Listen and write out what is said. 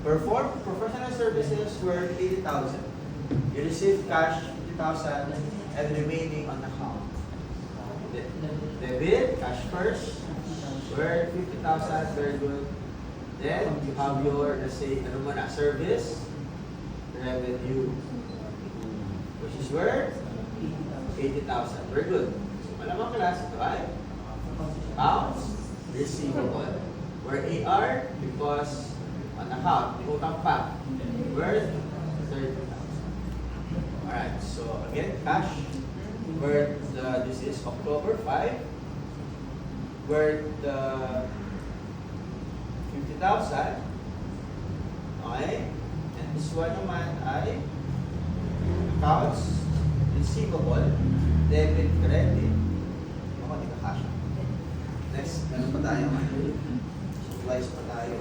Perform professional services worth 80,000. You receive cash 50,000 and remaining on account. Debit, cash first, worth 50,000, very good. Then you have your, let's say, ano muna, service revenue, which is worth 80,000. Very good. So malamang class ito ay accounts receivable. Where AR, because on account, may utang pa, worth 30,000. Alright, so again, cash, worth, this is October 5, worth 50,000. Okay? And this one naman ay accounts receivable, debit, credit. Ako, di ka cash. Next, meron pa tayo. Supplies pa tayo.